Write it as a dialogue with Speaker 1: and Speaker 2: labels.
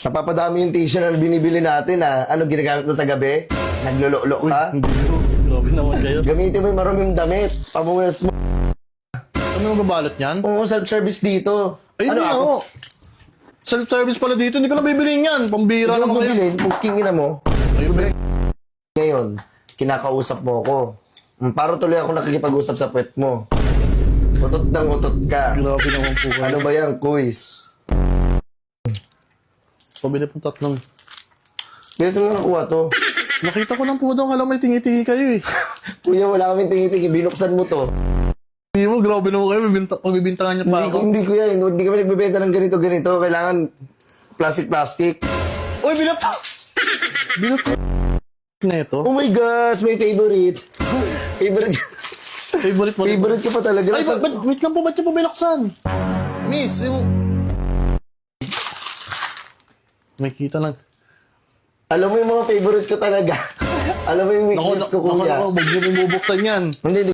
Speaker 1: Napapadami yung tissue na binibili natin, ha? Ano ginagamit mo sa gabi? Naglulok ka?
Speaker 2: Hindi ko. Grabe naman kayo.
Speaker 1: Gamitin mo yung maruming damit. Pamulat mo.
Speaker 2: Ano yung babalot niyan?
Speaker 1: Oo, self-service dito.
Speaker 2: Ay,
Speaker 1: ano
Speaker 2: hindi
Speaker 1: ako?
Speaker 2: ako. Self-service pala dito. Hindi ko na bibiliin yan. Pambira
Speaker 1: Hindi
Speaker 2: naman
Speaker 1: mo
Speaker 2: kayo.
Speaker 1: bilhin, puking ina mo.
Speaker 2: Ayun ba?
Speaker 1: Ngayon, kinakausap mo ako. Parang tuloy ako nakikipag-usap sa puwet mo. Utot ng utot ka.
Speaker 2: Grabe naman po kayo.
Speaker 1: Ano ba yan, quiz?
Speaker 2: Pabili pong tatlong.
Speaker 1: Bilis mo nakuha to.
Speaker 2: Nakita ko lang po daw. Kala may tingi-tingi kayo eh.
Speaker 1: Kuya, wala kaming tingi-tingi. Binuksan mo to.
Speaker 2: Hindi mo. Grabe naman kayo. Pagbibintangan niya pa ako.
Speaker 1: Hindi kuya, hindi kami nagbebenta ng ganito-ganito. Kailangan plastic-plastic.
Speaker 2: Uy, binat! Binat na ito.
Speaker 1: Oh my gosh, may favorite. Favorite.
Speaker 2: Favorite mo.
Speaker 1: Favorite ka pa talaga.
Speaker 2: Ay, wait lang po. Ba't niyo po binaksan? Miss, yung... May kita lang.
Speaker 1: Alam mo yung mga favorite ko talaga. Alam mo yung weakness ko, kuya.
Speaker 2: Naku, huwag niyo pong bubuksan yan.
Speaker 1: Hindi,